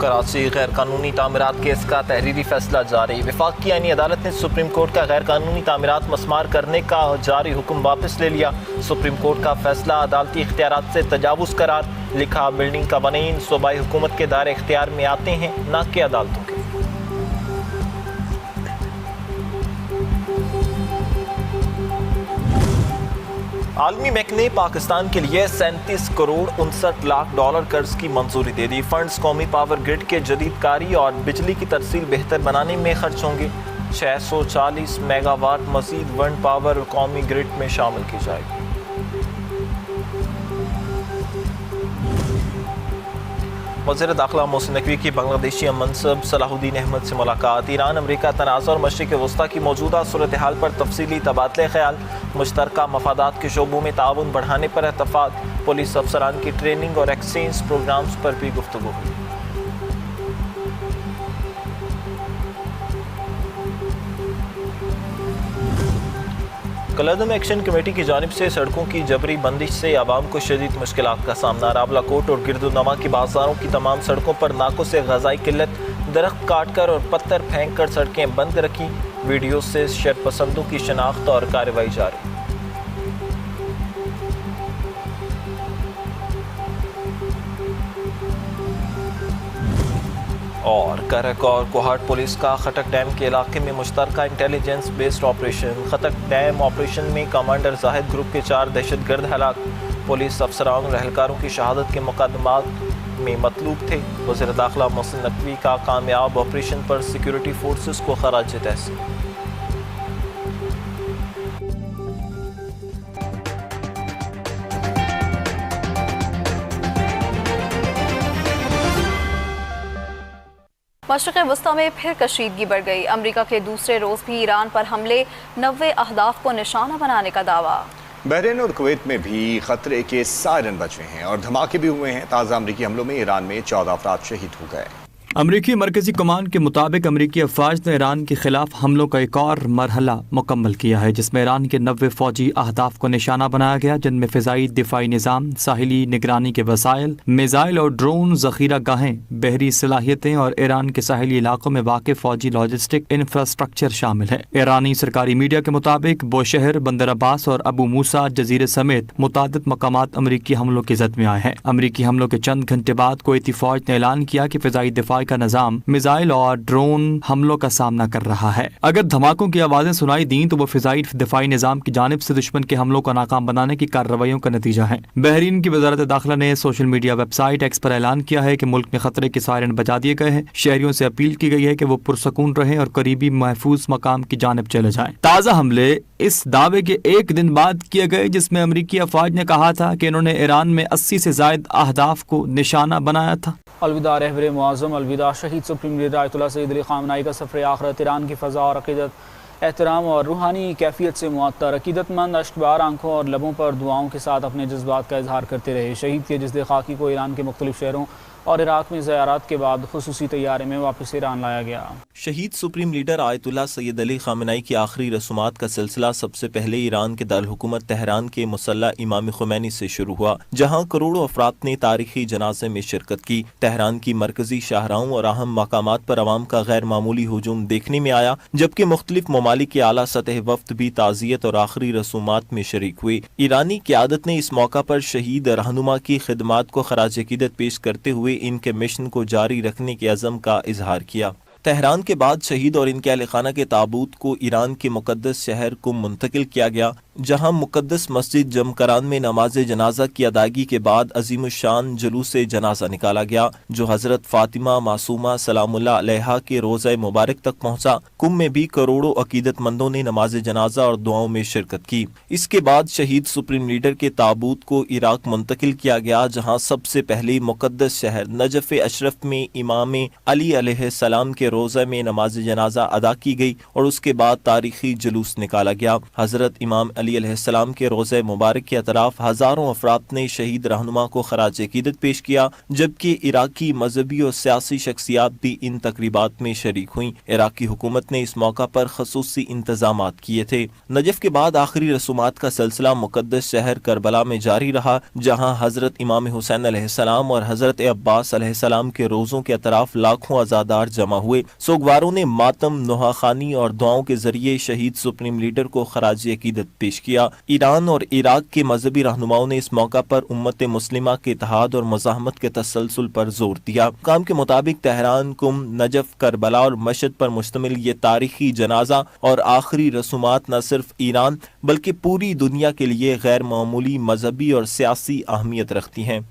کراچی غیر قانونی تعمیرات کیس کا تحریری فیصلہ جاری۔ وفاق کی آئینی عدالت نے سپریم کورٹ کا غیر قانونی تعمیرات مسمار کرنے کا جاری حکم واپس لے لیا۔ سپریم کورٹ کا فیصلہ عدالتی اختیارات سے تجاوز قرار۔ لکھا بلڈنگ قوانین صوبائی حکومت کے دائرے اختیار میں آتے ہیں، نہ کہ عدالتوں کے۔ عالمی بینک نے پاکستان کے لیے 37 کروڑ 59 لاکھ ڈالر قرض کی منظوری دے دی۔ فنڈز قومی پاور گرڈ کے جدید کاری اور بجلی کی ترسیل بہتر بنانے میں خرچ ہوں گے۔ 640 میگا واٹ مزید ونڈ پاور قومی گرڈ میں شامل کی جائے گی۔ وزیر داخلہ محسن نقوی کی بنگلہ دیشی منصب صلاح الدین احمد سے ملاقات۔ ایران امریکہ تنازع اور مشرق وسطی کی موجودہ صورتحال پر تفصیلی تبادلہ خیال۔ مشترکہ مفادات کے شعبوں میں تعاون بڑھانے پر اتفاق۔ پولیس افسران کی ٹریننگ اور ایکسچینج پروگرامز پر بھی گفتگو ہوئی۔ کلعدم ایکشن کمیٹی کی جانب سے سڑکوں کی جبری بندش سے عوام کو شدید مشکلات کا سامنا۔ راولہ کوٹ اور گردونما کی بازاروں کی تمام سڑکوں پر ناکوں سے غذائی قلت، درخت کاٹ کر اور پتھر پھینک کر سڑکیں بند رکھی۔ ویڈیو سے شرپسندوں کی شناخت اور کارروائی جاری۔ اور کرک اور کوہاٹ پولیس کا خٹک ڈیم کے علاقے میں مشترکہ intelligence based operation. Khattak dam operation میں کمانڈر زاہد گروپ کے 4 دہشت گرد ہلاک۔ پولیس افسران اور اہلکاروں کی شہادت کے مقدمات میں مطلوب تھے۔ وزیر داخلہ محسن نقوی کا کامیاب آپریشن پر سیکیورٹی فورسز کو خراج تحسین۔ مشرق وسطی میں پھر کشیدگی بڑھ گئی۔ امریکہ کے دوسرے روز بھی ایران پر حملے، 90 اہداف کو نشانہ بنانے کا دعویٰ۔ بحرین اور کویت میں بھی خطرے کے سائرن بجے ہیں اور دھماکے بھی ہوئے ہیں۔ تازہ امریکی حملوں میں ایران میں 14 افراد شہید ہو گئے۔ امریکی مرکزی کمان کے مطابق امریکی افواج نے ایران کے خلاف حملوں کا ایک اور مرحلہ مکمل کیا ہے، جس میں ایران کے 90 فوجی اہداف کو نشانہ بنایا گیا، جن میں فضائی دفاعی نظام، ساحلی نگرانی کے وسائل، میزائل اور ڈرون ذخیرہ گاہیں، بحری صلاحیتیں اور ایران کے ساحلی علاقوں میں واقع فوجی لاجسٹک انفراسٹرکچر شامل ہے۔ ایرانی سرکاری میڈیا کے مطابق بوشہر، بندر عباس اور ابو موسیٰ جزیرے سمیت متعدد مقامات امریکی حملوں کی زد میں آئے ہیں۔ امریکی حملوں کے چند گھنٹے بعد کویتی فوج نے اعلان کیا کہ فضائی دفاع کا نظام میزائل اور ڈرون حملوں کا سامنا کر رہا ہے۔ اگر دھماکوں کی آوازیں سنائی دیں تو وہ فضائی دفاعی نظام کی جانب سے دشمن کے حملوں کو ناکام بنانے کی کارروائیوں کا نتیجہ ہے۔ بحرین کی وزارت داخلہ نے social media website X پر اعلان کیا ہے کہ ملک میں خطرے کے سائرن بجا دیے گئے ہیں۔ شہریوں سے اپیل کی گئی ہے کہ وہ پرسکون رہیں اور قریبی محفوظ مقام کی جانب چلے جائیں۔ تازہ حملے اس دعوے کے ایک دن بعد کیے گئے جس میں امریکی افواج نے کہا تھا کہ انہوں نے ایران میں 80 سے زائد اہداف کو نشانہ بنایا تھا۔ الوداع رہبر معظم، الوداع شہید سپریم لیڈر آیت اللہ سید علی خامنہ کا سفر آخرت۔ ایران کی فضا اور عقیدت، احترام اور روحانی کیفیت سے معطر، عقیدت مند اشکبار آنکھوں اور لبوں پر دعاؤں کے ساتھ اپنے جذبات کا اظہار کرتے رہے۔ شہید کے جسد خاکی کو ایران کے مختلف شہروں اور عراق میں زیارات کے بعد خصوصی طیارے میں واپس ایران لایا گیا۔ شہید سپریم لیڈر آیت اللہ سید علی خامنہ کی آخری رسومات کا سلسلہ سب سے پہلے ایران کے دارالحکومت تہران کے مصلی امام خمینی سے شروع ہوا، جہاں کروڑوں افراد نے تاریخی جنازے میں شرکت کی۔ تہران کی مرکزی شاہراہوں اور اہم مقامات پر عوام کا غیر معمولی ہجوم دیکھنے میں آیا، جبکہ مختلف ممالک کے اعلیٰ سطح وفد بھی تعزیت اور آخری رسومات میں شریک ہوئے۔ ایرانی قیادت نے اس موقع پر شہید رہنما کی خدمات کو خراج عقیدت پیش کرتے ہوئے ان کے مشن کو جاری رکھنے کے عزم کا اظہار کیا۔ تہران کے بعد شہید اور ان کے اہل خانہ کے تابوت کو ایران کے مقدس شہر قم منتقل کیا گیا، جہاں مقدس مسجد جمکران میں نماز جنازہ کی ادائیگی کے بعد عظیم الشان جلوس جنازہ نکالا گیا، جو حضرت فاطمہ معصومہ سلام اللہ علیہا کے روضہ مبارک تک پہنچا۔ قم میں بھی کروڑوں عقیدت مندوں نے نماز جنازہ اور دعاؤں میں شرکت کی۔ اس کے بعد شہید سپریم لیڈر کے تابوت کو عراق منتقل کیا گیا، جہاں سب سے پہلے مقدس شہر نجف اشرف میں امام علی علیہ السلام کے روضہ میں نماز جنازہ ادا کی گئی اور اس کے بعد تاریخی جلوس نکالا گیا۔ حضرت امام علی علی علیہ السلام کے روضہ مبارک کے اطراف ہزاروں افراد نے شہید رہنما کو خراج عقیدت پیش کیا، جبکہ عراقی مذہبی اور سیاسی شخصیات بھی ان تقریبات میں شریک ہوئیں۔ عراقی حکومت نے اس موقع پر خصوصی انتظامات کیے تھے۔ نجف کے بعد آخری رسومات کا سلسلہ مقدس شہر کربلا میں جاری رہا، جہاں حضرت امام حسین علیہ السلام اور حضرت عباس علیہ السلام کے روزوں کے اطراف لاکھوں عزادار جمع ہوئے۔ سوگواروں نے ماتم، نوحہ خوانی اور دعاؤں کے ذریعے شہید سپریم لیڈر کو خراج عقیدت پیش کیا۔ ایران اور عراق کے مذہبی رہنماؤں نے اس موقع پر امت مسلمہ کے اتحاد اور مزاحمت کے تسلسل پر زور دیا۔ حکام کے مطابق تہران، قم، نجف، کربلا اور مشہد پر مشتمل یہ تاریخی جنازہ اور آخری رسومات نہ صرف ایران بلکہ پوری دنیا کے لیے غیر معمولی مذہبی اور سیاسی اہمیت رکھتی ہیں۔